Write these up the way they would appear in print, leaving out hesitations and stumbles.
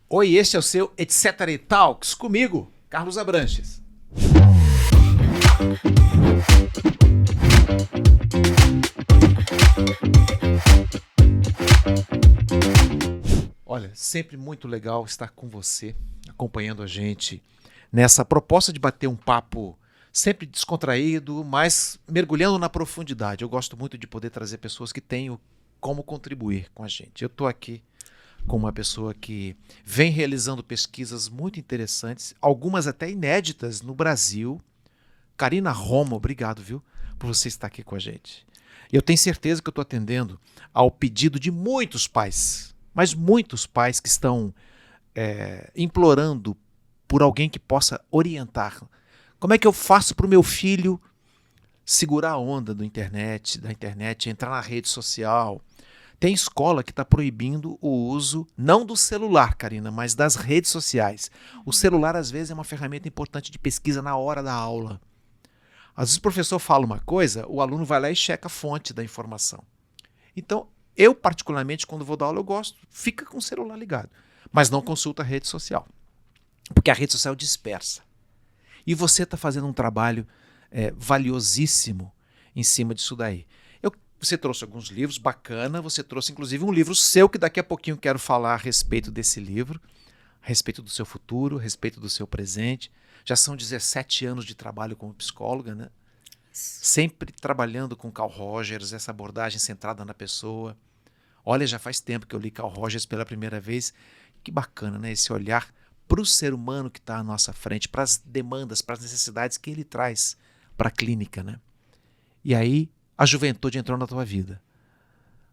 Oi, este é o seu Etc. Talks comigo, Carlos Abranches. Olha, sempre muito legal estar com você, acompanhando a gente nessa proposta de bater um papo sempre descontraído, mas mergulhando na profundidade. Eu gosto muito de poder trazer pessoas que tenham como contribuir com a gente. Eu estou aqui com uma pessoa que vem realizando pesquisas muito interessantes, algumas até inéditas no Brasil. Karina Romo, obrigado, viu, por você estar aqui com a gente. Eu tenho certeza que eu estou atendendo ao pedido de muitos pais, mas muitos pais que estão implorando por alguém que possa orientar. Como é que eu faço para o meu filho segurar a onda da internet, entrar na rede social? Tem escola que está proibindo o uso, não do celular, Karina, mas das redes sociais. O celular, às vezes, é uma ferramenta importante de pesquisa na hora da aula. Às vezes o professor fala uma coisa, o aluno vai lá e checa a fonte da informação. Então, eu, particularmente, quando vou dar aula, eu gosto, fica com o celular ligado, mas não consulta a rede social, porque a rede social dispersa. E você está fazendo um trabalho valiosíssimo em cima disso daí. Você trouxe alguns livros, bacana, você trouxe inclusive um livro seu, que daqui a pouquinho eu quero falar a respeito desse livro, a respeito do seu futuro, a respeito do seu presente. Já são 17 anos de trabalho como psicóloga, né? Sempre trabalhando com Carl Rogers, essa abordagem centrada na pessoa. Olha, já faz tempo que eu li Carl Rogers pela primeira vez. Que bacana, né? Esse olhar para o ser humano que está à nossa frente, para as demandas, para as necessidades que ele traz para a clínica, né? E aí, a juventude entrou na tua vida.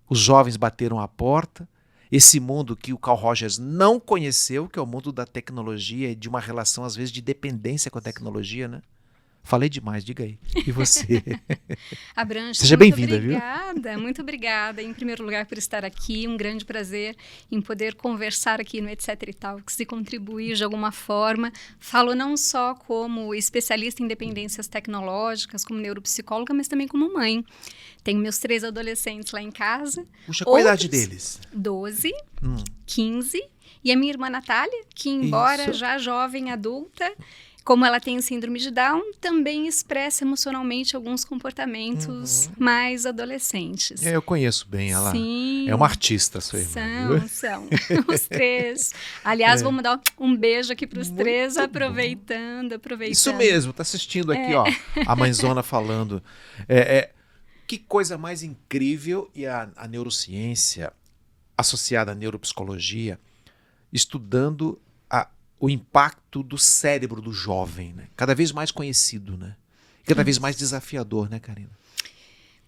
Os jovens bateram a porta. Esse mundo que o Carl Rogers não conheceu, que é o mundo da tecnologia e de uma relação, às vezes, de dependência com a tecnologia, né? Falei demais, diga aí. E você? Abranches, seja bem-vinda, viu? Muito obrigada, em primeiro lugar, por estar aqui. Um grande prazer em poder conversar aqui no Etc. Talks e contribuir de alguma forma. Falo não só como especialista em dependências tecnológicas, como neuropsicóloga, mas também como mãe. Tenho meus 3 adolescentes lá em casa. Puxa, qual a idade deles? 12, 15 e a minha irmã Natália, que embora já jovem adulta, como ela tem síndrome de Down, também expressa emocionalmente alguns comportamentos mais adolescentes. Eu conheço bem ela. Sim. É uma artista, sua irmã. São. Os 3. Aliás, vamos dar um beijo aqui para os 3, aproveitando. Isso mesmo, tá assistindo aqui, ó, a mãezona falando. Que coisa mais incrível, e a neurociência associada à neuropsicologia, estudando o impacto do cérebro do jovem, né? Cada vez mais conhecido, né? Cada vez mais desafiador, né, Karina?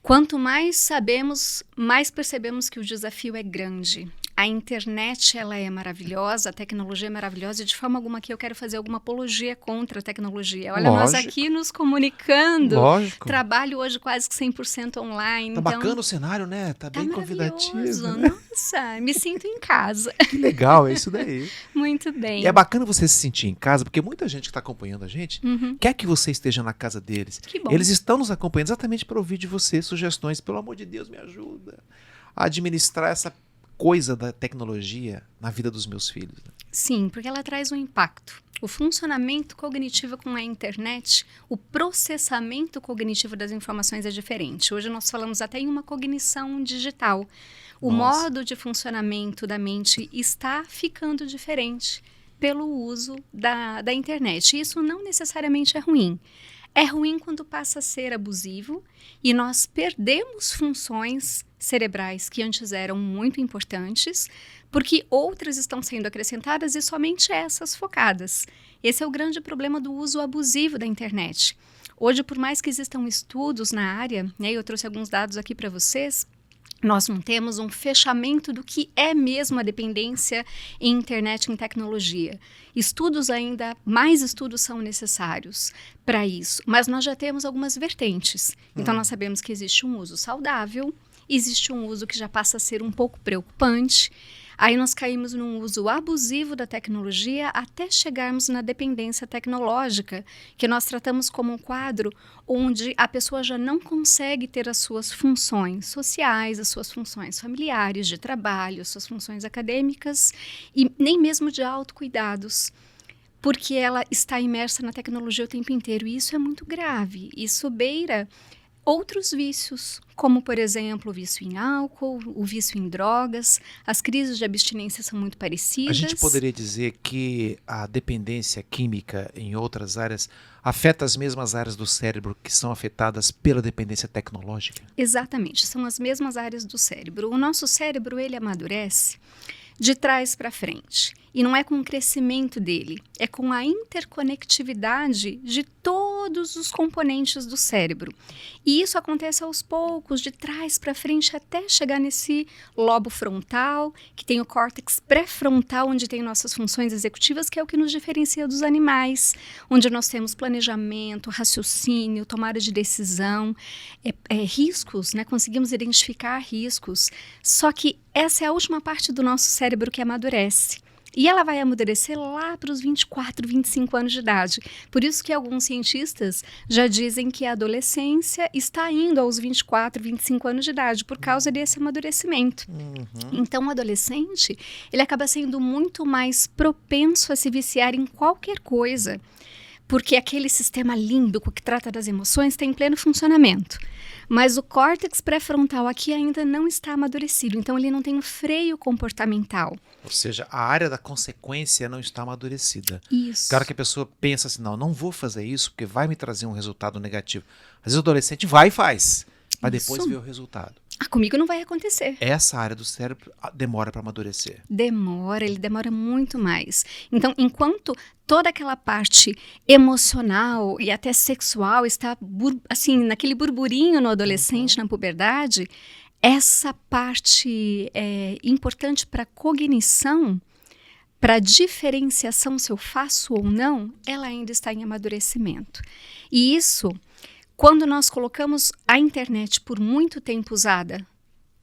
Quanto mais sabemos, mais percebemos que o desafio é grande. A internet, ela é maravilhosa, a tecnologia é maravilhosa, e de forma alguma aqui eu quero fazer alguma apologia contra a tecnologia. Olha, nós aqui nos comunicando, trabalho hoje quase que 100% online. Tá bacana o cenário, né? Tá bem convidativo. Né? Nossa, me sinto em casa. Que legal, é isso daí. Muito bem. E é bacana você se sentir em casa, porque muita gente que está acompanhando a gente quer que você esteja na casa deles. Que bom. Eles estão nos acompanhando exatamente para ouvir de você sugestões. Pelo amor de Deus, me ajuda a administrar essa coisa da tecnologia na vida dos meus filhos. Né? Sim, porque ela traz um impacto. O funcionamento cognitivo com a internet, o processamento cognitivo das informações é diferente. Hoje nós falamos até em uma cognição digital. O modo de funcionamento da mente está ficando diferente pelo uso da internet. Isso não necessariamente é ruim. É ruim quando passa a ser abusivo e nós perdemos funções cerebrais que antes eram muito importantes, porque outras estão sendo acrescentadas e somente essas focadas. Esse é o grande problema do uso abusivo da internet. Hoje, por mais que existam estudos na área, né, eu trouxe alguns dados aqui para vocês, nós não temos um fechamento do que é mesmo a dependência em internet, em tecnologia. Mais estudos são necessários para isso, mas nós já temos algumas vertentes. Então, nós sabemos que existe um uso saudável, existe um uso que já passa a ser um pouco preocupante. Aí nós caímos num uso abusivo da tecnologia até chegarmos na dependência tecnológica, que nós tratamos como um quadro onde a pessoa já não consegue ter as suas funções sociais, as suas funções familiares, de trabalho, as suas funções acadêmicas e nem mesmo de autocuidados, porque ela está imersa na tecnologia o tempo inteiro. E isso é muito grave. Isso beira outros vícios, como, por exemplo, o vício em álcool, o vício em drogas. As crises de abstinência são muito parecidas. A gente poderia dizer que a dependência química em outras áreas afeta as mesmas áreas do cérebro que são afetadas pela dependência tecnológica? Exatamente, são as mesmas áreas do cérebro. O nosso cérebro, ele amadurece de trás para frente. E não é com o crescimento dele, é com a interconectividade de todos os componentes do cérebro. E isso acontece aos poucos, de trás para frente, até chegar nesse lobo frontal, que tem o córtex pré-frontal, onde tem nossas funções executivas, que é o que nos diferencia dos animais, onde nós temos planejamento, raciocínio, tomada de decisão, riscos, né? Conseguimos identificar riscos. Só que essa é a última parte do nosso cérebro que amadurece. E ela vai amadurecer lá para os 24, 25 anos de idade. Por isso que alguns cientistas já dizem que a adolescência está indo aos 24, 25 anos de idade por causa desse amadurecimento. Então, o adolescente, ele acaba sendo muito mais propenso a se viciar em qualquer coisa, porque aquele sistema límbico que trata das emoções está em pleno funcionamento. Mas o córtex pré-frontal aqui ainda não está amadurecido, então ele não tem um freio comportamental. Ou seja, a área da consequência não está amadurecida. Isso. Claro que a pessoa pensa assim, não vou fazer isso porque vai me trazer um resultado negativo. Às vezes o adolescente vai e faz, para depois ver o resultado. Comigo não vai acontecer. Essa área do cérebro demora para amadurecer. Ele demora muito mais. Então, enquanto toda aquela parte emocional e até sexual está assim, naquele burburinho no adolescente, na puberdade, essa parte é importante para a cognição, para a diferenciação se eu faço ou não, ela ainda está em amadurecimento. E isso, quando nós colocamos a internet por muito tempo usada,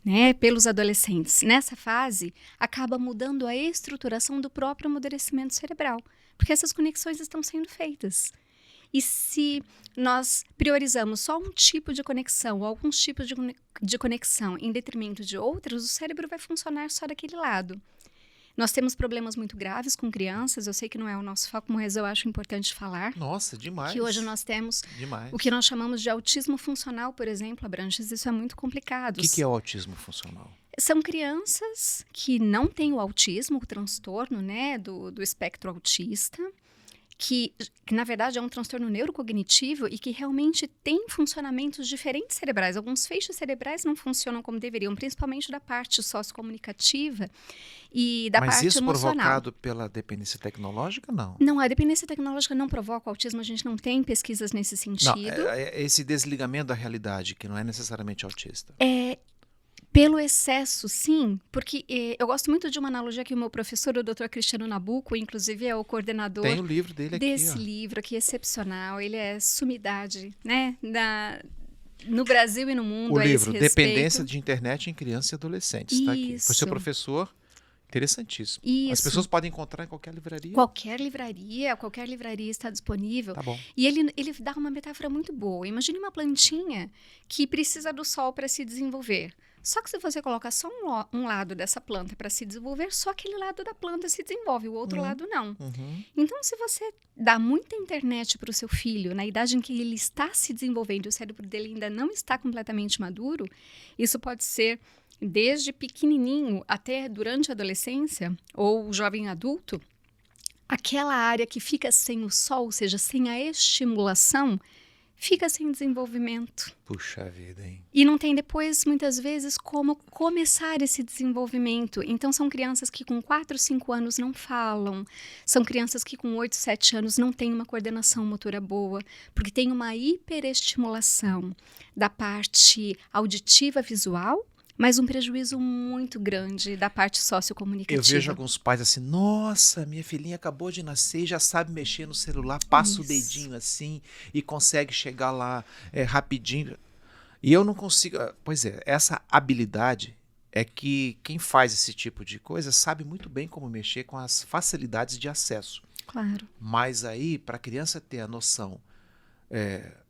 né, pelos adolescentes, nessa fase, acaba mudando a estruturação do próprio amadurecimento cerebral, porque essas conexões estão sendo feitas. E se nós priorizamos só um tipo de conexão ou alguns tipos de conexão em detrimento de outros, o cérebro vai funcionar só daquele lado. Nós temos problemas muito graves com crianças, eu sei que não é o nosso foco, mas eu acho importante falar. Nossa, demais. Que hoje nós temos o que nós chamamos de autismo funcional, por exemplo, Abranches, isso é muito complicado. O que é o autismo funcional? São crianças que não têm o autismo, o transtorno, né, do espectro autista, que na verdade é um transtorno neurocognitivo e que realmente tem funcionamentos diferentes cerebrais. Alguns feixes cerebrais não funcionam como deveriam, principalmente da parte sociocomunicativa e da parte emocional. Mas isso provocado pela dependência tecnológica, não? Não, a dependência tecnológica não provoca o autismo, a gente não tem pesquisas nesse sentido. Não, é esse desligamento da realidade, que não é necessariamente autista. Pelo excesso, sim, porque eu gosto muito de uma analogia que o meu professor, o Dr. Cristiano Nabuco, inclusive é o coordenador Tem o livro dele aqui, desse livro aqui, excepcional. Ele é sumidade, né, no Brasil e no mundo. O livro esse respeito. Dependência de Internet em Crianças e Adolescentes, está aqui. Foi seu professor, interessantíssimo. Isso. As pessoas podem encontrar em qualquer livraria? Qualquer livraria está disponível. Tá bom. E ele dá uma metáfora muito boa. Imagine uma plantinha que precisa do sol para se desenvolver. Só que se você colocar só um lado dessa planta para se desenvolver, só aquele lado da planta se desenvolve, o outro lado não. Então, se você dá muita internet para o seu filho, na idade em que ele está se desenvolvendo e o cérebro dele ainda não está completamente maduro, isso pode ser desde pequenininho até durante a adolescência ou jovem adulto, aquela área que fica sem o sol, ou seja, sem a estimulação, fica sem desenvolvimento. Puxa vida, hein? E não tem depois, muitas vezes, como começar esse desenvolvimento. Então, são crianças que com 4, 5 anos não falam. São crianças que com 8, 7 anos não têm uma coordenação motora boa, porque tem uma hiperestimulação da parte auditiva visual, mas um prejuízo muito grande da parte sociocomunicativa. Eu vejo alguns pais assim, nossa, minha filhinha acabou de nascer e já sabe mexer no celular, passa o dedinho assim e consegue chegar lá rapidinho. E eu não consigo... Pois é, essa habilidade é que quem faz esse tipo de coisa sabe muito bem como mexer com as facilidades de acesso. Claro. Mas aí, para a criança ter a noção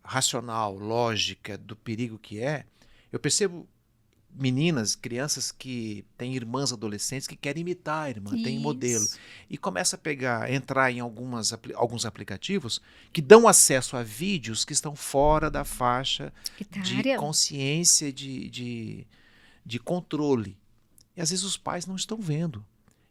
racional, lógica do perigo que é, eu percebo meninas, crianças que têm irmãs adolescentes que querem imitar a irmã, tem modelo. E começa a entrar em alguns aplicativos que dão acesso a vídeos que estão fora da faixa de consciência, de controle. E às vezes os pais não estão vendo.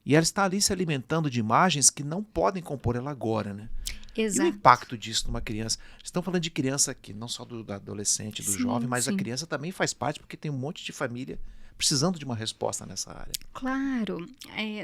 E ela está ali se alimentando de imagens que não podem compor ela agora, né? Exato. E o impacto disso numa criança? Estão falando de criança aqui, não só do adolescente, do jovem, mas a criança também faz parte, porque tem um monte de família precisando de uma resposta nessa área. Claro.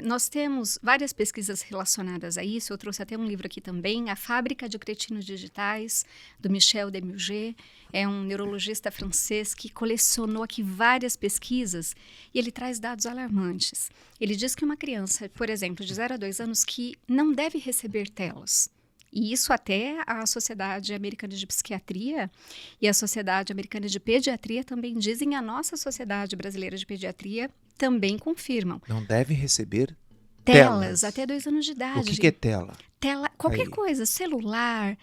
Nós temos várias pesquisas relacionadas a isso. Eu trouxe até um livro aqui também, A Fábrica de Cretinos Digitais, do Michel Demurger. É um neurologista francês que colecionou aqui várias pesquisas e ele traz dados alarmantes. Ele diz que uma criança, por exemplo, de 0 a 2 anos, que não deve receber telas. E isso até a Sociedade Americana de Psiquiatria e a Sociedade Americana de Pediatria também dizem, a nossa Sociedade Brasileira de Pediatria também confirmam. Não devem receber telas até 2 anos de idade. O que é tela? Tela, qualquer coisa, celular,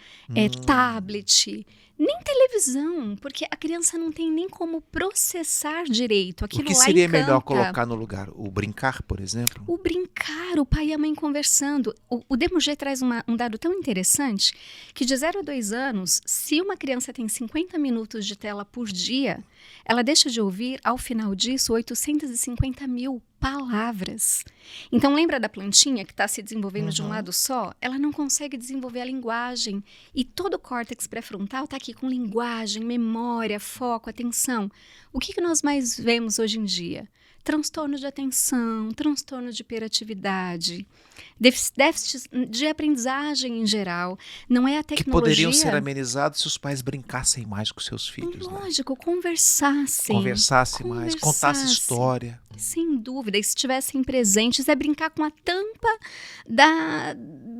tablet, nem televisão, porque a criança não tem nem como processar direito aquilo. O que lá seria encanta. melhor colocar no lugar? O brincar, por exemplo? O brincar, o pai e a mãe conversando. O Demurger traz um dado tão interessante que de 0 a 2 anos, se uma criança tem 50 minutos de tela por dia, ela deixa de ouvir, ao final disso, 850 mil palavras. Então, lembra da plantinha que está se desenvolvendo de um lado só? Ela não consegue desenvolver a linguagem. E todo o córtex pré-frontal está aqui com linguagem, memória, foco, atenção. O que nós mais vemos hoje em dia? Transtorno de atenção, transtorno de hiperatividade, déficits de aprendizagem em geral. Não é a tecnologia... Que poderiam ser amenizados se os pais brincassem mais com seus filhos. Lógico, né? Conversassem mais, contassem história. Sem dúvida, e se estivessem presentes, é brincar com a tampa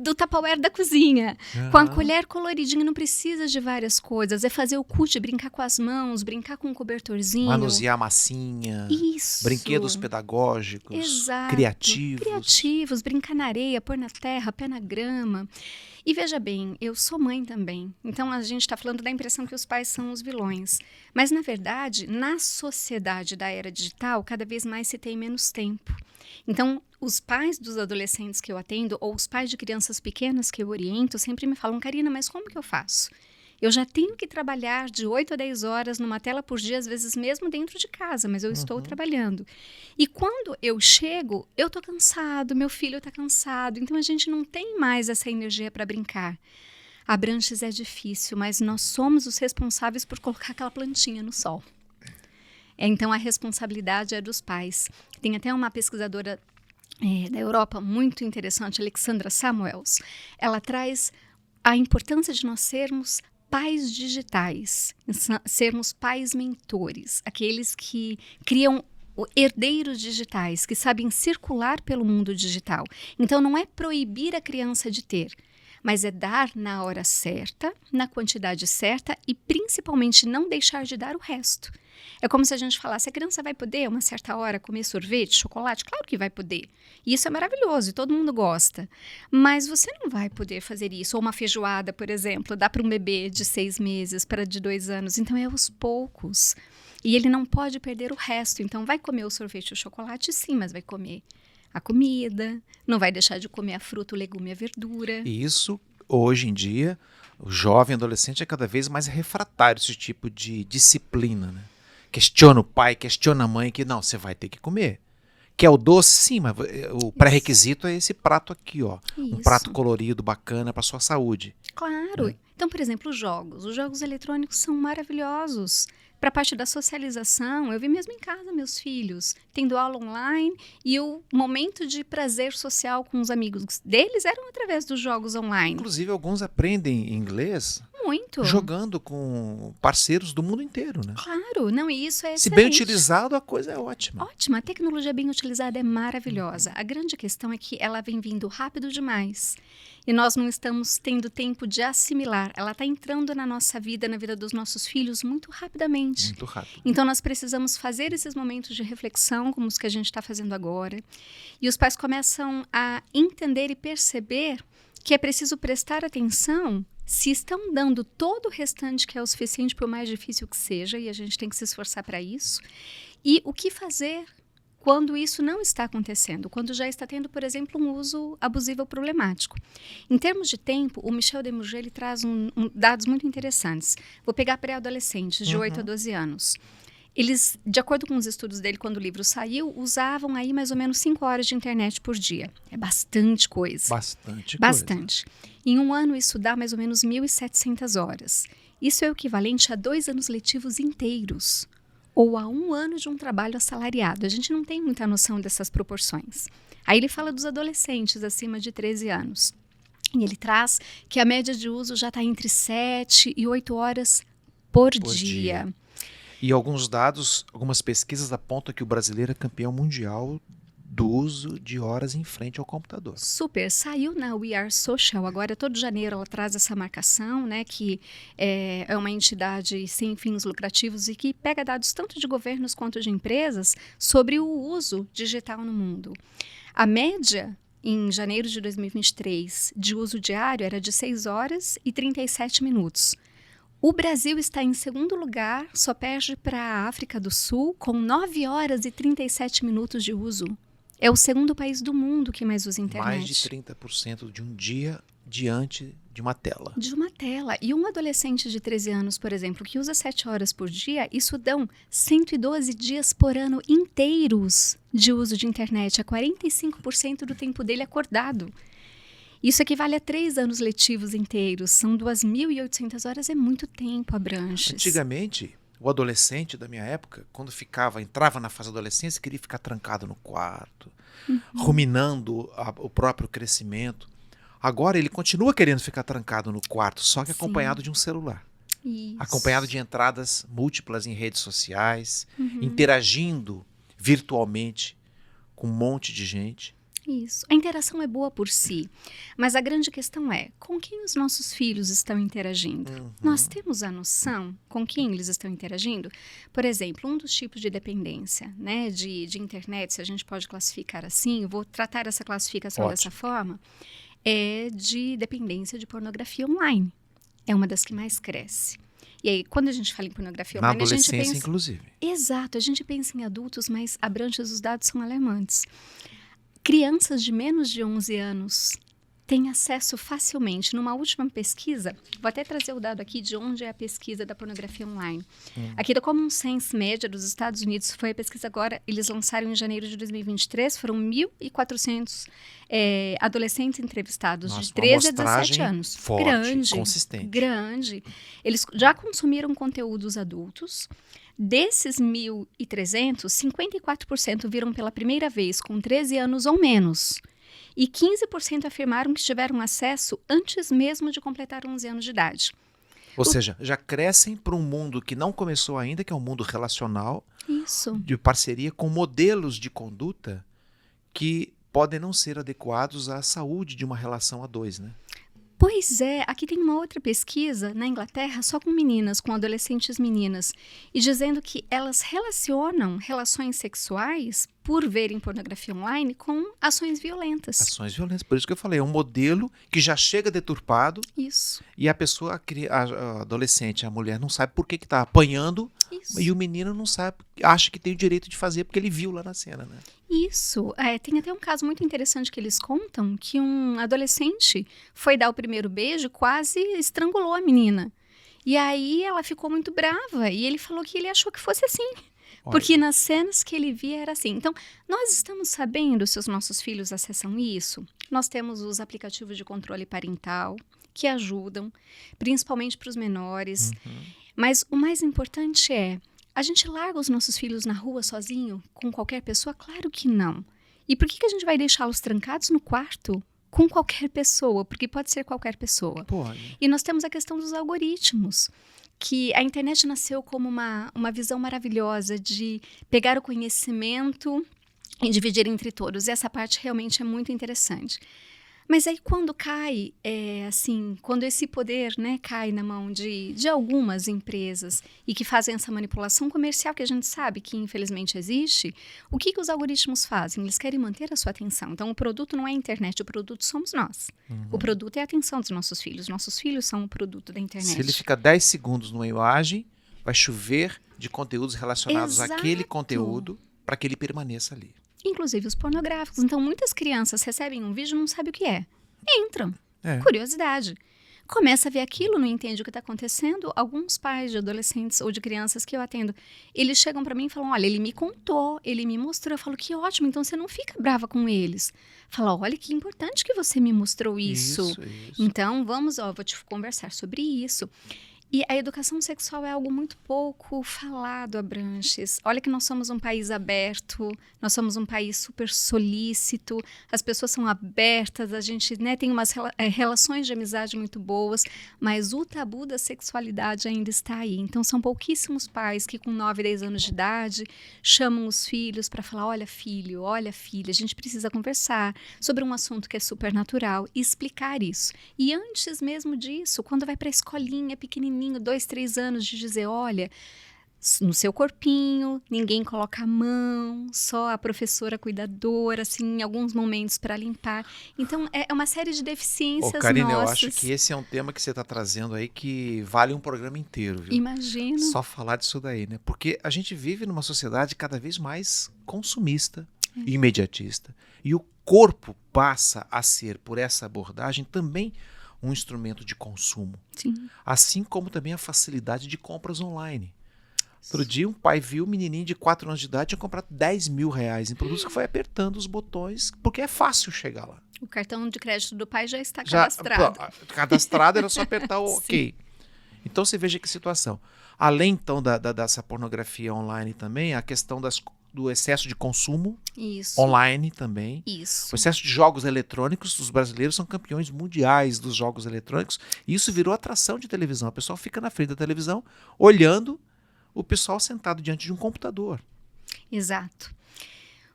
do Tupperware da cozinha, com a colher coloridinha, não precisa de várias coisas, é fazer o cut, brincar com as mãos, brincar com um cobertorzinho. Manusear a massinha. Isso. Brinquedos pedagógicos. Exato. Criativos, brincar na areia, pôr na terra, pé na grama. E veja bem, eu sou mãe também, então a gente está falando da impressão que os pais são os vilões. Mas, na verdade, na sociedade da era digital, cada vez mais se tem menos tempo. Então, os pais dos adolescentes que eu atendo, ou os pais de crianças pequenas que eu oriento, sempre me falam, Karina, mas como que eu faço? Eu já tenho que trabalhar de 8 a 10 horas numa tela por dia, às vezes mesmo dentro de casa, mas eu estou trabalhando. E quando eu chego, eu estou cansado, meu filho está cansado, então a gente não tem mais essa energia para brincar. Abranches é difícil, mas nós somos os responsáveis por colocar aquela plantinha no sol. Então a responsabilidade é dos pais. Tem até uma pesquisadora da Europa muito interessante, Alexandra Samuels. Ela traz a importância de nós sermos pais digitais, sermos pais mentores, aqueles que criam herdeiros digitais, que sabem circular pelo mundo digital. Então, não é proibir a criança de ter, mas é dar na hora certa, na quantidade certa e, principalmente, não deixar de dar o resto. É como se a gente falasse, a criança vai poder, a uma certa hora, comer sorvete, chocolate? Claro que vai poder. E isso é maravilhoso e todo mundo gosta. Mas você não vai poder fazer isso. Ou uma feijoada, por exemplo, dá para um bebê de 6 meses, para de 2 anos. Então, é aos poucos. E ele não pode perder o resto. Então, vai comer o sorvete e o chocolate, sim, mas vai comer a comida, não vai deixar de comer a fruta, o legume e a verdura. E isso, hoje em dia, o jovem adolescente é cada vez mais refratário a esse tipo de disciplina, né? Questiona o pai, questiona a mãe, que não, você vai ter que comer. Quer o doce? Sim, mas o pré-requisito é esse prato aqui, ó. Isso. Um prato colorido, bacana para sua saúde. Claro. Então, por exemplo, os jogos eletrônicos são maravilhosos. Para a parte da socialização, eu vi mesmo em casa meus filhos tendo aula online e o momento de prazer social com os amigos deles eram através dos jogos online. Inclusive, alguns aprendem inglês Muito. jogando com parceiros do mundo inteiro, né? Claro, não, e isso é Se bem excelente. utilizado, a coisa é ótima. Ótima, a tecnologia bem utilizada é maravilhosa. A grande questão é que ela vem vindo rápido demais e nós não estamos tendo tempo de assimilar. Ela está entrando na nossa vida, na vida dos nossos filhos, muito rapidamente. Muito rápido. Então, nós precisamos fazer esses momentos de reflexão, como os que a gente está fazendo agora. E os pais começam a entender e perceber que é preciso prestar atenção se estão dando todo o restante que é o suficiente, por mais difícil que seja, e a gente tem que se esforçar para isso. E o que fazer quando isso não está acontecendo, quando já está tendo, por exemplo, um uso abusivo ou problemático. Em termos de tempo, o Michel Demurger ele traz dados muito interessantes. Vou pegar pré-adolescentes de 8 a 12 anos. Eles, de acordo com os estudos dele, quando o livro saiu, usavam aí mais ou menos 5 horas de internet por dia. É bastante coisa. Bastante. Em um ano, isso dá mais ou menos 1.700 horas. Isso é o equivalente a 2 anos letivos inteiros, ou a 1 ano de um trabalho assalariado. A gente não tem muita noção dessas proporções. Aí ele fala dos adolescentes acima de 13 anos. E ele traz que a média de uso já está entre 7 e 8 horas por dia. E alguns dados, algumas pesquisas apontam que o brasileiro é campeão mundial do uso de horas em frente ao computador. Super, saiu na We Are Social, agora todo janeiro ela traz essa marcação, né, que é uma entidade sem fins lucrativos e que pega dados tanto de governos quanto de empresas sobre o uso digital no mundo. A média, em janeiro de 2023, de uso diário era de 6 horas e 37 minutos. O Brasil está em segundo lugar, só perde para a África do Sul, com 9 horas e 37 minutos de uso. É o segundo país do mundo que mais usa internet. Mais de 30% de um dia diante de uma tela. De uma tela. E um adolescente de 13 anos, por exemplo, que usa 7 horas por dia, isso dão 112 dias por ano inteiros de uso de internet. É 45% do tempo dele acordado. Isso equivale a 3 anos letivos inteiros. São 2.800 horas, é muito tempo, Abranches. Antigamente, o adolescente da minha época, quando entrava na fase da adolescência, queria ficar trancado no quarto, ruminando o próprio crescimento. Agora ele continua querendo ficar trancado no quarto, só que acompanhado de um celular. Isso. Acompanhado de entradas múltiplas em redes sociais, interagindo virtualmente com um monte de gente. Isso. A interação é boa por si, mas a grande questão é com quem os nossos filhos estão interagindo. Nós temos a noção com quem eles estão interagindo? Por exemplo, um dos tipos de dependência, né, de internet, se a gente pode classificar assim, eu vou tratar essa classificação dessa forma, é de dependência de pornografia online. É uma das que mais cresce. E aí, quando a gente fala em pornografia online, na adolescência, a gente pensa... inclusive. Exato, a gente pensa em adultos, mas Abranches, os dados são alarmantes. Crianças de menos de 11 anos têm acesso facilmente. Numa última pesquisa, vou até trazer o dado aqui de onde é a pesquisa da pornografia online. Aqui da Common Sense média dos Estados Unidos, foi a pesquisa agora, eles lançaram em janeiro de 2023, foram 1.400 adolescentes entrevistados. Nossa, de 13 a 17 anos. Forte, grande, consistente. Grande. Eles já consumiram conteúdos adultos. Desses 1.300, 54% viram pela primeira vez com 13 anos ou menos. E 15% afirmaram que tiveram acesso antes mesmo de completar 11 anos de idade. Ou seja, já crescem para um mundo que não começou ainda, que é um mundo relacional. Isso. De parceria com modelos de conduta que podem não ser adequados à saúde de uma relação a dois, né? Pois é, aqui tem uma outra pesquisa na Inglaterra só com meninas, com adolescentes meninas, e dizendo que elas relacionam relações sexuais por verem pornografia online com ações violentas. Ações violentas, por isso que eu falei, é um modelo que já chega deturpado. Isso. E a pessoa, a adolescente, a mulher não sabe por que está apanhando. Isso. E o menino não sabe, acha que tem o direito de fazer porque ele viu lá na cena, né? Isso. Tem até um caso muito interessante que eles contam que um adolescente foi dar o primeiro beijo, quase estrangulou a menina. E aí ela ficou muito brava e ele falou que ele achou que fosse assim. Porque nas cenas que ele via era assim. Então, nós estamos sabendo se os nossos filhos acessam isso. Nós temos os aplicativos de controle parental que ajudam, principalmente para os menores. Mas o mais importante é, a gente larga os nossos filhos na rua sozinho, com qualquer pessoa? Claro que não. E por que a gente vai deixá-los trancados no quarto com qualquer pessoa, porque pode ser qualquer pessoa. Pode. E nós temos a questão dos algoritmos, que a internet nasceu como uma visão maravilhosa de pegar o conhecimento e dividir entre todos. E essa parte realmente é muito interessante. Mas aí quando cai, quando esse poder, né, cai na mão de algumas empresas e que fazem essa manipulação comercial que a gente sabe que infelizmente existe, o que os algoritmos fazem? Eles querem manter a sua atenção. Então o produto não é a internet, o produto somos nós. O produto é a atenção dos nossos filhos. Nossos filhos são o produto da internet. Se ele fica 10 segundos numa imagem, vai chover de conteúdos relacionados àquele conteúdo para que ele permaneça ali. Inclusive os pornográficos. Então, muitas crianças recebem um vídeo e não sabem o que é. Entram. É. Curiosidade. Começa a ver aquilo, não entende o que está acontecendo. Alguns pais de adolescentes ou de crianças que eu atendo, eles chegam para mim e falam, olha, ele me contou, ele me mostrou. Eu falo, que ótimo, então você não fica brava com eles. Fala, olha, que importante que você me mostrou isso. Então, vou te conversar sobre isso. E a educação sexual é algo muito pouco falado, Abranches. Olha que nós somos um país aberto, nós somos um país super solícito, as pessoas são abertas, a gente, né, tem umas relações de amizade muito boas, mas o tabu da sexualidade ainda está aí. Então são pouquíssimos pais que com 9, 10 anos de idade chamam os filhos para falar, olha filho, olha filha, a gente precisa conversar sobre um assunto que é super natural e explicar isso. E antes mesmo disso, quando vai para a escolinha pequenininha, 2, 3 anos, de dizer, olha, no seu corpinho, ninguém coloca a mão, só a professora cuidadora, assim, em alguns momentos para limpar. Então, é uma série de deficiências Karine, nossas. eu acho que esse é um tema que você está trazendo aí que vale um programa inteiro, viu? Imagino. Só falar disso daí, né? Porque a gente vive numa sociedade cada vez mais consumista e imediatista. E o corpo passa a ser, por essa abordagem, também um instrumento de consumo. Sim. Assim como também a facilidade de compras online. Outro dia um pai viu um menininho de 4 anos de idade tinha comprado R$10.000 em produtos que foi apertando os botões, porque é fácil chegar lá. O cartão de crédito do pai já está cadastrado. Cadastrado, era só apertar o OK. Então você veja que situação. Além então dessa pornografia online também, a questão do excesso de consumo online também. Isso. O excesso de jogos eletrônicos, os brasileiros são campeões mundiais dos jogos eletrônicos, e isso virou atração de televisão. O pessoal fica na frente da televisão olhando o pessoal sentado diante de um computador. Exato.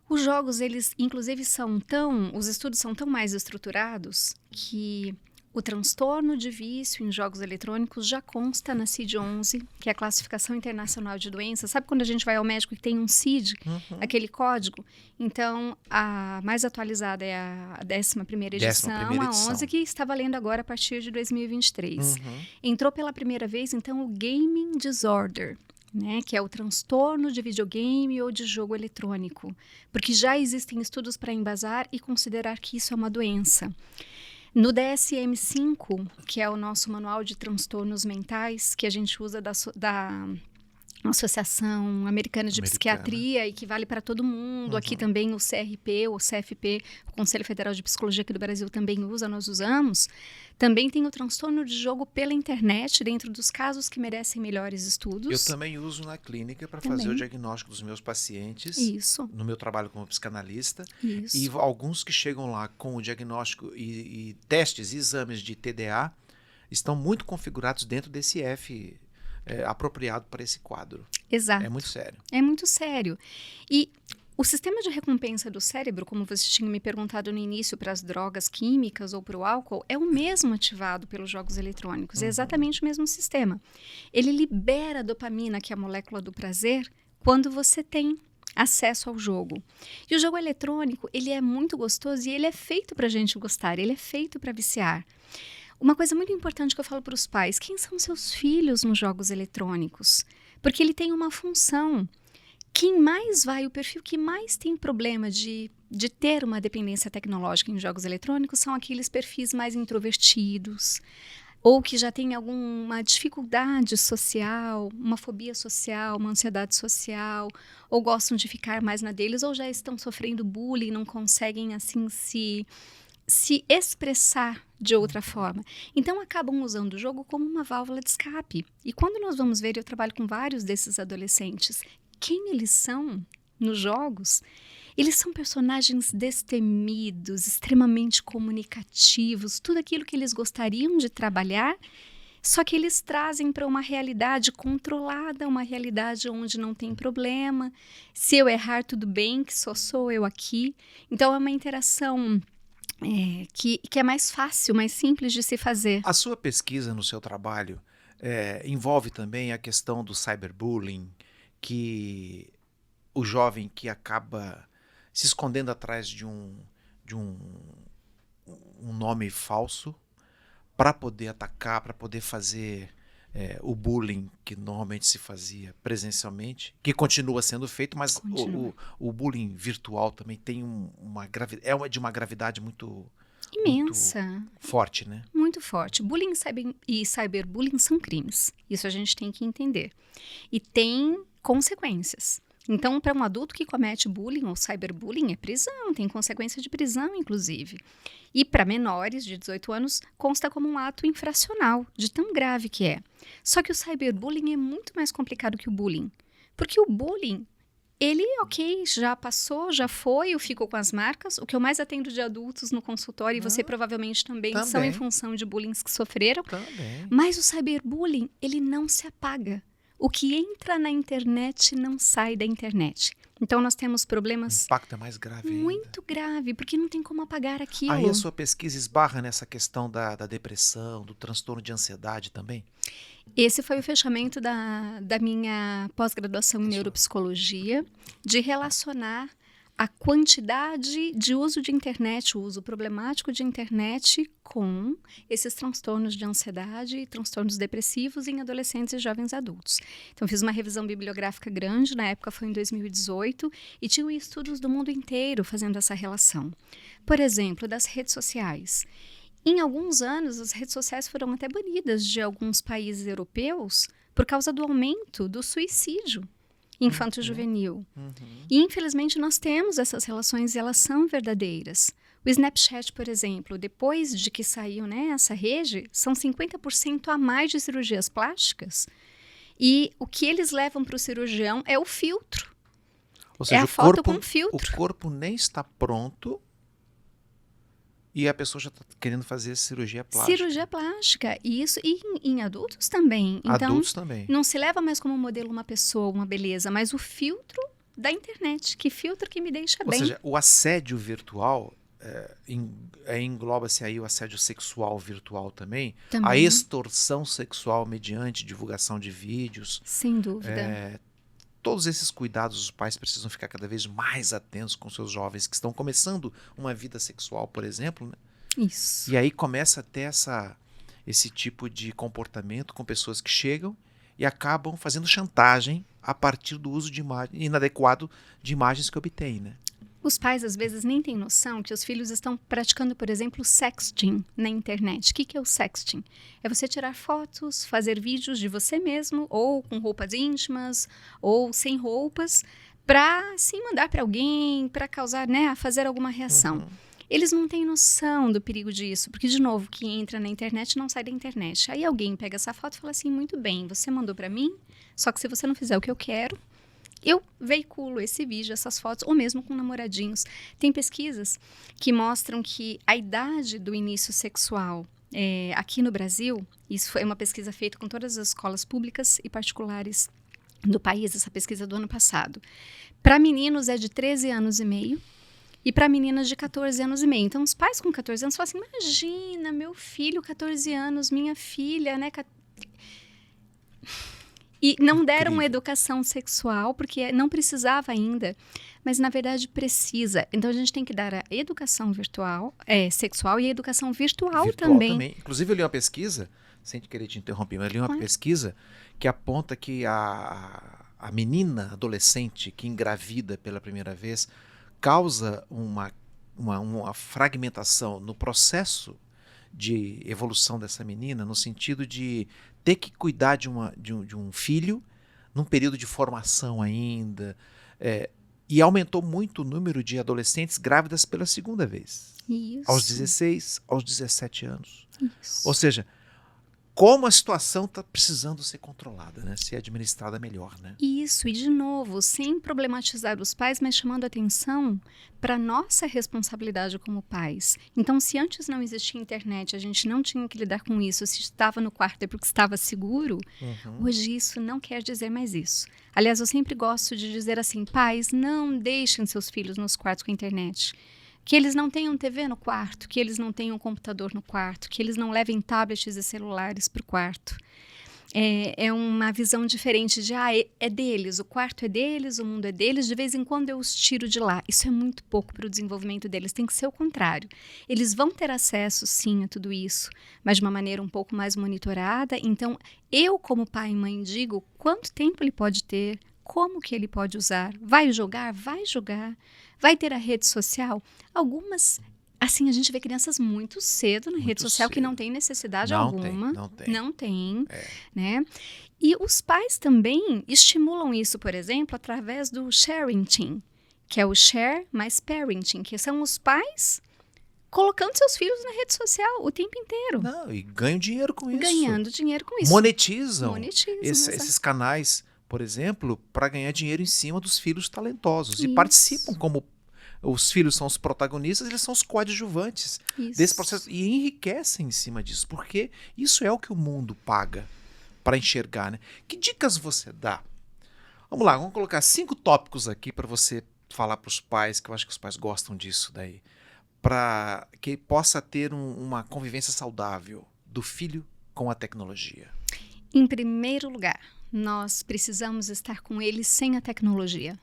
Os jogos, eles inclusive os estudos são tão mais estruturados que o transtorno de vício em jogos eletrônicos já consta na CID-11, que é a Classificação Internacional de Doenças. Sabe quando a gente vai ao médico e tem um CID, aquele código? Então, a mais atualizada é a 11ª edição, a 11, que está valendo agora a partir de 2023. Entrou pela primeira vez, então, o Gaming Disorder, né, que é o transtorno de videogame ou de jogo eletrônico, porque já existem estudos para embasar e considerar que isso é uma doença. No DSM-5, que é o nosso manual de transtornos mentais, que a gente usa da Associação Americana de Psiquiatria e que vale para todo mundo, aqui também o CRP, o CFP, o Conselho Federal de Psicologia aqui do Brasil também usa, nós usamos, também tem o transtorno de jogo pela internet, dentro dos casos que merecem melhores estudos. Eu também uso na clínica para fazer o diagnóstico dos meus pacientes. Isso. No meu trabalho como psicanalista. Isso. E alguns que chegam lá com o diagnóstico e testes e exames de TDA estão muito configurados dentro desse F apropriado para esse quadro. Exato. É muito sério. É muito sério. E o sistema de recompensa do cérebro, como você tinha me perguntado no início, para as drogas químicas ou para o álcool, é o mesmo ativado pelos jogos eletrônicos. É exatamente o mesmo sistema. Ele libera a dopamina, que é a molécula do prazer, quando você tem acesso ao jogo. E o jogo eletrônico, ele é muito gostoso e ele é feito para a gente gostar, ele é feito para viciar. Uma coisa muito importante que eu falo para os pais, quem são seus filhos nos jogos eletrônicos? Porque ele tem uma função. Quem mais vai, o perfil que mais tem problema de ter uma dependência tecnológica em jogos eletrônicos são aqueles perfis mais introvertidos, ou que já têm alguma dificuldade social, uma fobia social, uma ansiedade social, ou gostam de ficar mais na deles, ou já estão sofrendo bullying, não conseguem assim se expressar de outra forma. Então, acabam usando o jogo como uma válvula de escape. E quando nós vamos ver, eu trabalho com vários desses adolescentes, quem eles são nos jogos, Eles são personagens destemidos, extremamente comunicativos, tudo aquilo que eles gostariam de trabalhar, só que eles trazem para uma realidade controlada, uma realidade onde não tem problema. Se eu errar, tudo bem, que só sou eu aqui. Então, é uma interação que é mais fácil, mais simples de se fazer. A sua pesquisa no seu trabalho envolve também a questão do cyberbullying, que o jovem que acaba se escondendo atrás de um nome falso para poder atacar, para poder fazer o bullying que normalmente se fazia presencialmente, que continua sendo feito, mas o bullying virtual também tem uma gravidade, de uma gravidade muito imensa, muito forte, né? Muito forte. Bullying e cyberbullying são crimes. Isso a gente tem que entender. E tem consequências. Então, para um adulto que comete bullying ou cyberbullying, é prisão, tem consequência de prisão, inclusive. E para menores de 18 anos, consta como um ato infracional, de tão grave que é. Só que o cyberbullying é muito mais complicado que o bullying. Porque o bullying, ele, já passou, já foi, eu fico com as marcas. O que eu mais atendo de adultos no consultório, e você provavelmente também, são em função de bullying que sofreram. Também. Mas o cyberbullying, ele não se apaga. O que entra na internet não sai da internet. Então, nós temos problemas... O impacto é mais grave ainda. Muito grave, porque não tem como apagar aquilo. Aí a sua pesquisa esbarra nessa questão da depressão, do transtorno de ansiedade também? Esse foi o fechamento da minha pós-graduação em neuropsicologia, de relacionar a quantidade de uso de internet, o uso problemático de internet com esses transtornos de ansiedade e transtornos depressivos em adolescentes e jovens adultos. Então, fiz uma revisão bibliográfica grande, na época foi em 2018, e tinha estudos do mundo inteiro fazendo essa relação. Por exemplo, das redes sociais. Em alguns anos, as redes sociais foram até banidas de alguns países europeus por causa do aumento do suicídio infanto-juvenil. E, infelizmente, nós temos essas relações e elas são verdadeiras. O Snapchat, por exemplo, depois de que saiu essa rede, são 50% a mais de cirurgias plásticas. E o que eles levam para o cirurgião é o filtro. Ou seja, a foto com filtro. O corpo nem está pronto e a pessoa já está querendo fazer cirurgia plástica. Cirurgia plástica. E isso em adultos também. Então, adultos também. Não se leva mais como modelo uma pessoa, uma beleza, mas o filtro da internet. Que filtro que me deixa bem. Ou seja, o assédio virtual, engloba-se aí o assédio sexual virtual também. A extorsão sexual mediante divulgação de vídeos. Sem dúvida. Todos esses cuidados os pais precisam ficar cada vez mais atentos com seus jovens que estão começando uma vida sexual, por exemplo. Né? Isso. E aí começa a ter esse tipo de comportamento com pessoas que chegam e acabam fazendo chantagem a partir do uso de inadequado de imagens que obtêm, né? Os pais, às vezes, nem têm noção que os filhos estão praticando, por exemplo, sexting na internet. O que é o sexting? É você tirar fotos, fazer vídeos de você mesmo, ou com roupas íntimas, ou sem roupas, para sim mandar para alguém, para causar, fazer alguma reação. Eles não têm noção do perigo disso, porque, de novo, quem entra na internet não sai da internet. Aí alguém pega essa foto e fala assim, muito bem, você mandou para mim, só que se você não fizer o que eu quero, eu veiculo esse vídeo, essas fotos, ou mesmo com namoradinhos. Tem pesquisas que mostram que a idade do início sexual aqui no Brasil, isso foi uma pesquisa feita com todas as escolas públicas e particulares do país, essa pesquisa do ano passado. Para meninos é de 13 anos e meio e para meninas de 14 anos e meio. Então, os pais com 14 anos falam assim, imagina, meu filho, 14 anos, minha filha, né? E não deram educação sexual, porque não precisava ainda, mas na verdade precisa. Então a gente tem que dar a educação sexual e a educação virtual também. Inclusive eu li uma pesquisa, sem querer te interromper, mas eu li uma pesquisa que aponta que a menina adolescente que engravida pela primeira vez causa uma fragmentação no processo de evolução dessa menina, no sentido de ter que cuidar de um filho num período de formação ainda, e aumentou muito o número de adolescentes grávidas pela segunda vez. Isso. Aos 16, aos 17 anos. Isso. Ou seja, como a situação está precisando ser controlada, né? Ser administrada melhor, né? Isso, e de novo, sem problematizar os pais, mas chamando atenção para nossa responsabilidade como pais. Então, se antes não existia internet, a gente não tinha que lidar com isso, se estava no quarto é porque estava seguro, hoje isso não quer dizer mais isso. Aliás, eu sempre gosto de dizer assim, pais, não deixem seus filhos nos quartos com a internet. Que eles não tenham TV no quarto, que eles não tenham computador no quarto, que eles não levem tablets e celulares para o quarto. É uma visão diferente de, é deles, o quarto é deles, o mundo é deles, de vez em quando eu os tiro de lá. Isso é muito pouco para o desenvolvimento deles, tem que ser o contrário. Eles vão ter acesso, sim, a tudo isso, mas de uma maneira um pouco mais monitorada. Então, eu como pai e mãe digo quanto tempo ele pode ter, como que ele pode usar, vai jogar, vai ter a rede social. Algumas, assim, a gente vê crianças muito cedo na rede social que não tem necessidade alguma. Não tem. Né? E os pais também estimulam isso, por exemplo, através do sharing, que é o share mais parenting, que são os pais colocando seus filhos na rede social o tempo inteiro. Não, e ganham dinheiro com isso. Ganhando dinheiro com isso. Monetizam esses canais, por exemplo, para ganhar dinheiro em cima dos filhos talentosos. Isso. E participam como os filhos são os protagonistas, eles são os coadjuvantes desse processo. E enriquecem em cima disso, porque isso é o que o mundo paga para enxergar, né? Que dicas você dá? Vamos lá, vamos colocar 5 tópicos aqui para você falar para os pais, que eu acho que os pais gostam disso daí, para que possa ter uma convivência saudável do filho com a tecnologia. Em primeiro lugar, nós precisamos estar com eles sem a tecnologia.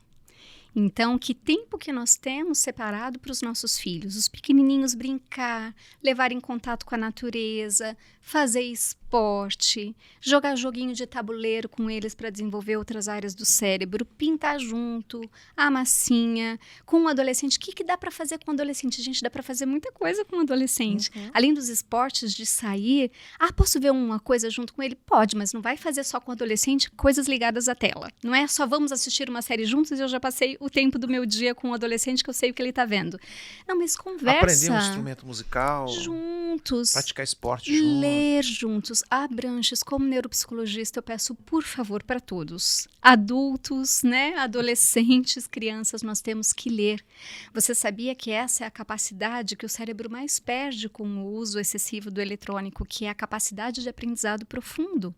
Então, que tempo que nós temos separado para os nossos filhos? Os pequenininhos brincar, levar em contato com a natureza, fazer esporte, jogar joguinho de tabuleiro com eles para desenvolver outras áreas do cérebro, pintar junto, a massinha. Com um adolescente, o que dá para fazer com um adolescente? Gente, dá para fazer muita coisa com um adolescente. Além dos esportes, de sair. Posso ver uma coisa junto com ele? Pode, mas não vai fazer só com o adolescente coisas ligadas à tela. Não é só vamos assistir uma série juntos e eu já passei o tempo do meu dia com um adolescente que eu sei o que ele está vendo. Não, mas conversa. Aprender um instrumento musical. Juntos. Praticar esporte juntos. Ler juntos. Abranches, como neuropsicologista, eu peço, por favor, para todos. Adultos, né? Adolescentes, crianças, nós temos que ler. Você sabia que essa é a capacidade que o cérebro mais perde com o uso excessivo do eletrônico, que é a capacidade de aprendizado profundo?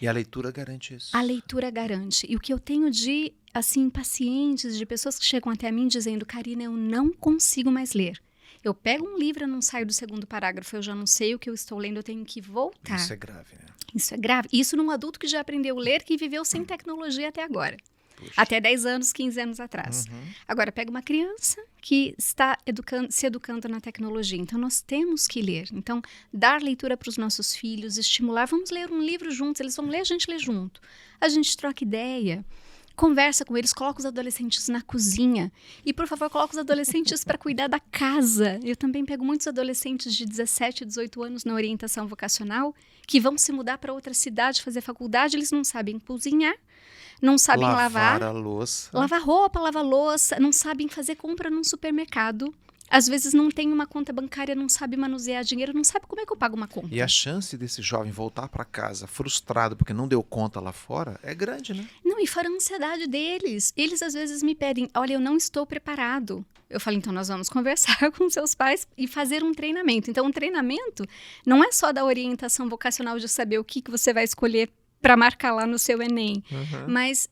E a leitura garante isso. A leitura garante. E o que eu tenho de, assim, pacientes, de pessoas que chegam até mim dizendo, Karina, eu não consigo mais ler. Eu pego um livro, eu não saio do segundo parágrafo, eu já não sei o que eu estou lendo, eu tenho que voltar. Isso é grave, né? Isso é grave. Isso num adulto que já aprendeu a ler, que viveu sem tecnologia até agora. Puxa. Até 10 anos, 15 anos atrás. Agora, pega uma criança que está se educando na tecnologia. Então, nós temos que ler. Então, dar leitura para os nossos filhos, estimular. Vamos ler um livro juntos. Eles vão ler, a gente lê junto. A gente troca ideia. Conversa com eles, coloca os adolescentes na cozinha. E, por favor, coloca os adolescentes para cuidar da casa. Eu também pego muitos adolescentes de 17, 18 anos na orientação vocacional que vão se mudar para outra cidade, fazer faculdade. Eles não sabem cozinhar, não sabem lavar a louça. Lavar roupa, lavar louça, não sabem fazer compra num supermercado. Às vezes não tem uma conta bancária, não sabe manusear dinheiro, não sabe como é que eu pago uma conta. E a chance desse jovem voltar para casa frustrado porque não deu conta lá fora é grande, né? Não, e fora a ansiedade deles. Eles às vezes me pedem, olha, eu não estou preparado. Eu falo, então nós vamos conversar com seus pais e fazer um treinamento. Então, um treinamento não é só da orientação vocacional de saber o que você vai escolher para marcar lá no seu Enem, mas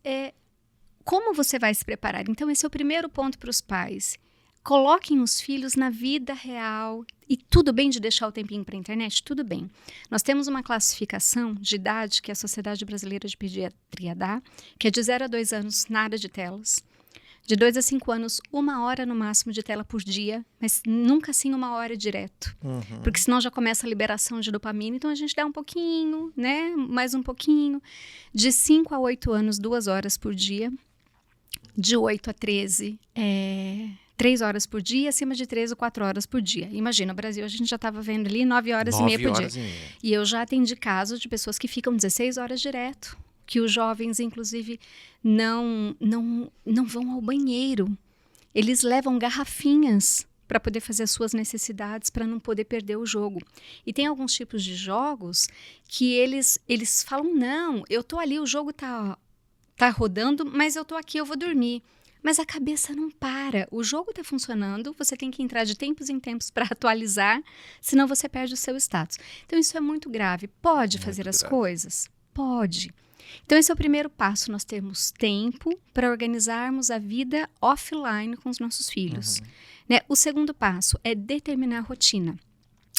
como você vai se preparar. Então, esse é o primeiro ponto para os pais. Coloquem os filhos na vida real. E tudo bem de deixar o tempinho para a internet? Tudo bem. Nós temos uma classificação de idade que a Sociedade Brasileira de Pediatria dá, que é de 0 a 2 anos, nada de telas. De 2 a 5 anos, 1 hora no máximo de tela por dia, mas nunca assim 1 hora direto. Porque senão já começa a liberação de dopamina, então a gente dá um pouquinho, né? Mais um pouquinho. De 5 a 8 anos, 2 horas por dia. De 8 a 13, 3 horas por dia, acima de 3 ou 4 horas por dia. Imagina, no Brasil a gente já estava vendo ali 9 horas e meia por dia. E eu já atendi casos de pessoas que ficam 16 horas direto. Que os jovens, inclusive, não vão ao banheiro. Eles levam garrafinhas para poder fazer as suas necessidades, para não poder perder o jogo. E tem alguns tipos de jogos que eles falam, não, eu tô ali, o jogo tá rodando, mas eu tô aqui, eu vou dormir. Mas a cabeça não para, o jogo está funcionando, você tem que entrar de tempos em tempos para atualizar, senão você perde o seu status. Então isso é muito grave. Pode fazer as coisas? Pode. Então esse é o primeiro passo, nós temos tempo para organizarmos a vida offline com os nossos filhos. Né? O segundo passo é determinar a rotina.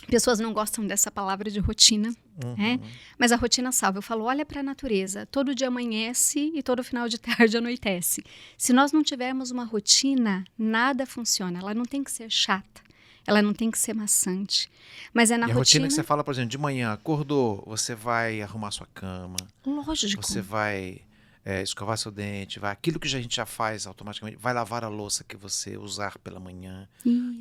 Pessoas não gostam dessa palavra de rotina, né? Mas a rotina salva. Eu falo, olha para a natureza, todo dia amanhece e todo final de tarde anoitece. Se nós não tivermos uma rotina, nada funciona. Ela não tem que ser chata, ela não tem que ser maçante. Mas é na rotina... a rotina que você fala, por exemplo, de manhã, acordou, você vai arrumar sua cama. Lógico. Você vai escovar seu dente, aquilo que a gente já faz automaticamente, vai lavar a louça que você usar pela manhã,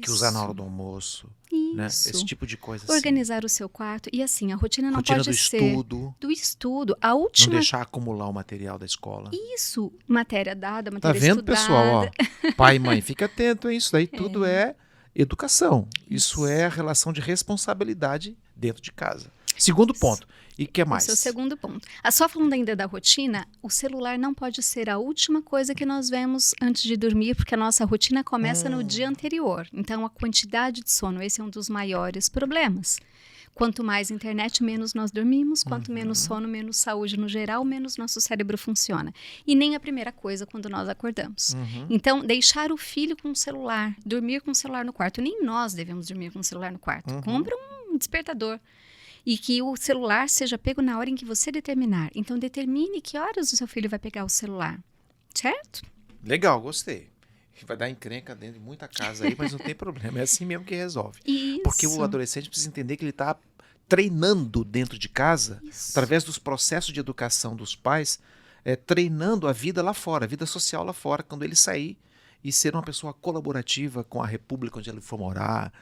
que usar na hora do almoço. Né? Esse tipo de coisa. Organizar assim. O seu quarto. E assim, a rotina não rotina pode do ser... estudo. Do estudo. A última... Não deixar acumular o material da escola. Isso. Matéria dada, matéria estudada. Tá vendo, pessoal? Ó, pai e mãe, fica atento a isso. Daí tudo é educação. Isso é a relação de responsabilidade dentro de casa. Segundo ponto. E o que mais? Esse é o segundo ponto. Só falando ainda da rotina, o celular não pode ser a última coisa que nós vemos antes de dormir, porque a nossa rotina começa no dia anterior. Então, a quantidade de sono, esse é um dos maiores problemas. Quanto mais internet, menos nós dormimos. Quanto menos sono, menos saúde no geral, menos nosso cérebro funciona. E nem a primeira coisa quando nós acordamos. Então, deixar o filho com o celular, dormir com o celular no quarto. Nem nós devemos dormir com o celular no quarto. Compra um despertador. E que o celular seja pego na hora em que você determinar. Então, determine que horas o seu filho vai pegar o celular. Certo? Legal, gostei. Vai dar encrenca dentro de muita casa aí, mas não tem problema. É assim mesmo que resolve. Isso. Porque o adolescente precisa entender que ele está treinando dentro de casa, através dos processos de educação dos pais, treinando a vida lá fora, a vida social lá fora, quando ele sair e ser uma pessoa colaborativa com a república onde ele for morar,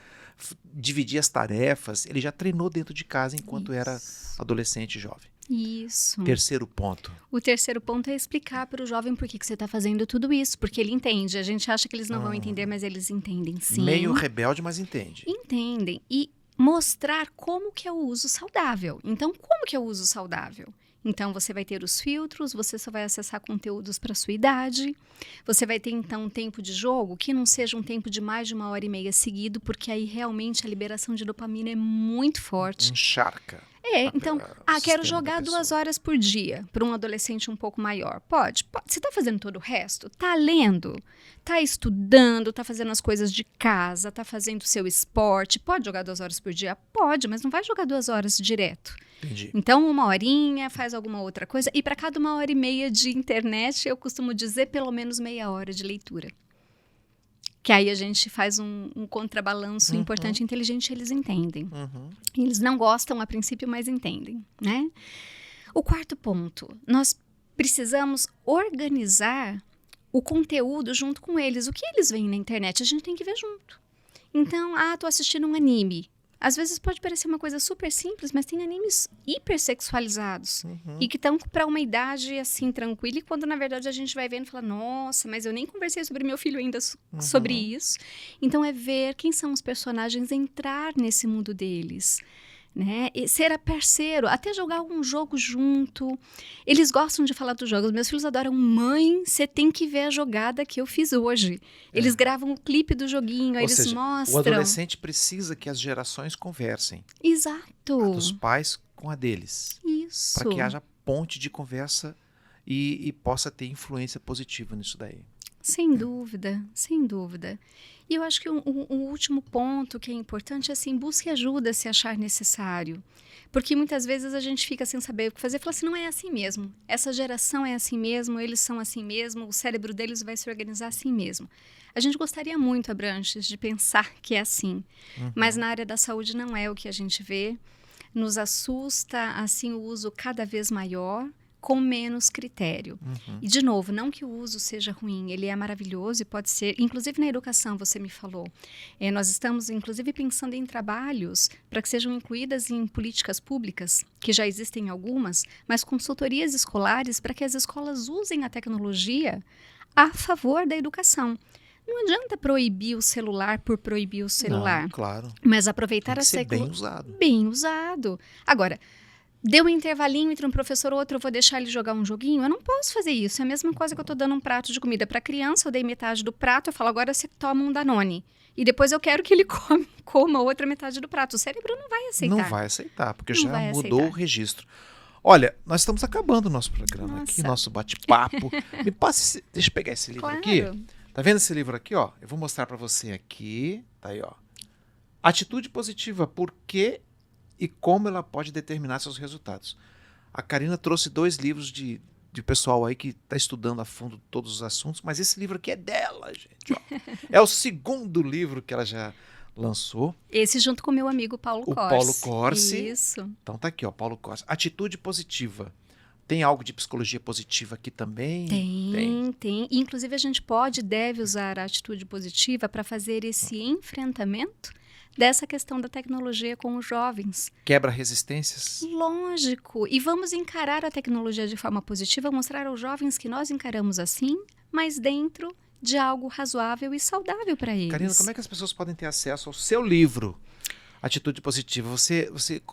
dividir as tarefas. Ele já treinou dentro de casa enquanto era adolescente e jovem. Isso. Terceiro ponto. O terceiro ponto é explicar para o jovem por que você está fazendo tudo isso, porque ele entende. A gente acha que eles não vão entender, mas eles entendem sim. Meio rebelde, mas entende. Entendem. E mostrar como que é o uso saudável. Então, como que é o uso saudável? Então, você vai ter os filtros, você só vai acessar conteúdos para a sua idade. Você vai ter, então, um tempo de jogo que não seja um tempo de mais de 1h30 seguido, porque aí realmente a liberação de dopamina é muito forte. Encharca. Então, quero jogar 2 horas por dia para um adolescente um pouco maior. Pode. Você está fazendo todo o resto? Está lendo? Está estudando? Está fazendo as coisas de casa? Está fazendo o seu esporte? Pode jogar 2 horas por dia? Pode, mas não vai jogar 2 horas direto. Entendi. Então, 1 horinha, faz alguma outra coisa. E para cada 1h30 de internet, eu costumo dizer pelo menos meia hora de leitura. Que aí a gente faz um contrabalanço importante e inteligente, eles entendem. Eles não gostam a princípio, mas entendem, né? O quarto ponto, nós precisamos organizar o conteúdo junto com eles. O que eles veem na internet, a gente tem que ver junto. Então, tô assistindo um anime. Às vezes pode parecer uma coisa super simples, mas tem animes hipersexualizados e que estão para uma idade assim tranquila, e quando na verdade a gente vai vendo e fala, nossa, mas eu nem conversei sobre meu filho ainda sobre isso. Então é ver quem são os personagens, entrar nesse mundo deles. Né? E ser parceiro, até jogar um jogo junto. Eles gostam de falar dos jogos. Meus filhos adoram, mãe, você tem que ver a jogada que eu fiz hoje. Eles gravam o clipe do joguinho, aí eles mostram. O adolescente precisa que as gerações conversem. Exato. A dos pais com a deles. Isso. Para que haja ponte de conversa e possa ter influência positiva nisso daí. Sem dúvida, sem dúvida. E eu acho que o último ponto que é importante é assim, busque ajuda se achar necessário. Porque muitas vezes a gente fica sem saber o que fazer, fala assim, não é assim mesmo. Essa geração é assim mesmo, eles são assim mesmo, o cérebro deles vai se organizar assim mesmo. A gente gostaria muito, Abranches, de pensar que é assim. Mas na área da saúde não é o que a gente vê. Nos assusta, assim, o uso cada vez maior, com menos critério. E, de novo, não que o uso seja ruim, ele é maravilhoso e pode ser, inclusive na educação, você me falou. Nós estamos, inclusive, pensando em trabalhos para que sejam incluídas em políticas públicas, que já existem algumas, mas consultorias escolares para que as escolas usem a tecnologia a favor da educação. Não adianta proibir o celular por proibir o celular. Não, claro. Mas aproveitar Tem que a ser bem usado. Bem usado. Agora, deu um intervalinho entre um professor ou outro, eu vou deixar ele jogar um joguinho? Eu não posso fazer isso. É a mesma coisa que eu estou dando um prato de comida para criança, eu dei metade do prato, eu falo, agora você toma um Danone. E depois eu quero que ele coma a outra metade do prato. O cérebro não vai aceitar. Não vai aceitar, porque Não já vai mudou aceitar. o registro. Olha, nós estamos acabando o nosso programa aqui, Nossa. nosso bate-papo. Me passe, deixa eu pegar esse livro Claro. aqui. Tá vendo esse livro aqui, ó? Eu vou mostrar para você aqui. Tá aí, ó. Atitude positiva, por que e como ela pode determinar seus resultados. A Karina trouxe 2 livros de pessoal aí que está estudando a fundo todos os assuntos, mas esse livro aqui é dela, gente. Ó. É o 2º livro que ela já lançou. Esse junto com o meu amigo Paulo O Corsi. Paulo Corsi. Isso. Então tá aqui, ó, Paulo Corsi. Atitude positiva. Tem algo de psicologia positiva aqui também? Tem. Inclusive, a gente pode e deve usar a atitude positiva para fazer esse enfrentamento dessa questão da tecnologia com os jovens. Quebra resistências? Lógico. E vamos encarar a tecnologia de forma positiva, mostrar aos jovens que nós encaramos assim, mas dentro de algo razoável e saudável para eles. Karina, como é que as pessoas podem ter acesso ao seu livro, Atitude Positiva? Você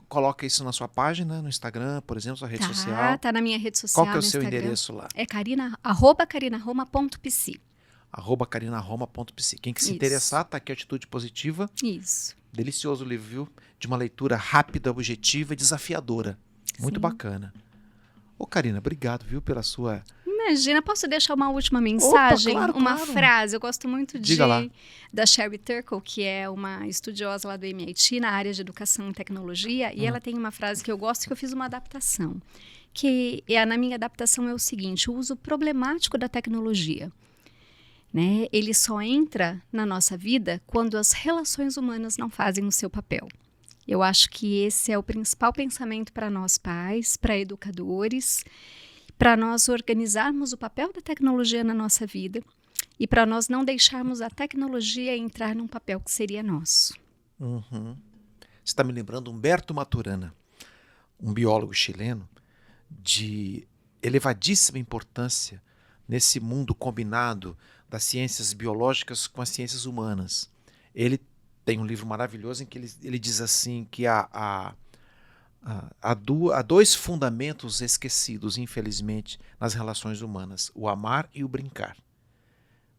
coloca isso na sua página, no Instagram, por exemplo, sua rede social? Tá na minha rede social. Qual que é o no seu Instagram. endereço lá? É @carinaroma.pc. @carinaroma.pc. Quem que se Isso. interessar, tá aqui Atitude Positiva. Isso. Delicioso o livro, viu? De uma leitura rápida, objetiva e desafiadora. Muito Sim. bacana. Ô, Karina, obrigado, viu, pela sua... Imagina, posso deixar uma última mensagem? claro, uma claro. frase. Eu gosto muito Diga lá. da Sherry Turkle, que é uma estudiosa lá do MIT na área de educação e tecnologia, e ela tem uma frase que eu gosto que eu fiz uma adaptação. Na minha adaptação é o seguinte: o uso problemático da tecnologia. Né? Ele só entra na nossa vida quando as relações humanas não fazem o seu papel. Eu acho que esse é o principal pensamento para nós pais, para educadores, para nós organizarmos o papel da tecnologia na nossa vida e para nós não deixarmos a tecnologia entrar num papel que seria nosso. Uhum. Você está me lembrando Humberto Maturana, um biólogo chileno de elevadíssima importância nesse mundo combinado das ciências biológicas com as ciências humanas. Ele tem um livro maravilhoso em que ele diz assim que há 2 fundamentos esquecidos, infelizmente, nas relações humanas: o amar e o brincar.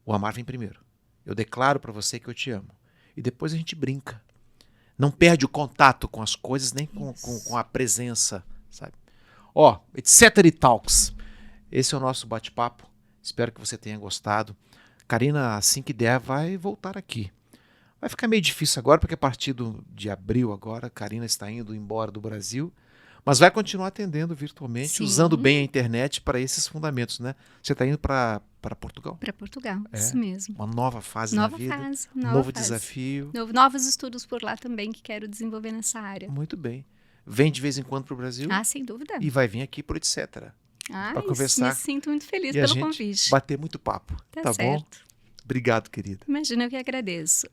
O amar vem primeiro. Eu declaro para você que eu te amo. E depois a gente brinca. Não perde o contato com as coisas, nem com a presença, sabe? Ó, etc. Talks. Esse é o nosso bate-papo. Espero que você tenha gostado. Karina, assim que der, vai voltar aqui. Vai ficar meio difícil agora, porque a partir de abril agora, a Karina está indo embora do Brasil, mas vai continuar atendendo virtualmente, Sim. usando bem a internet para esses fundamentos, né? Você está indo para Portugal? Para Portugal, É. isso mesmo. Uma nova fase Nova na vida, fase, um nova novo fase. desafio. Novos estudos por lá também que quero desenvolver nessa área. Muito bem. Vem de vez em quando para o Brasil Ah, sem dúvida. e vai vir aqui por etc. Ah, pra conversar me sinto muito feliz E a pelo gente convite. bater muito papo, tá bom? certo. Obrigado, querida. Imagina, eu que agradeço.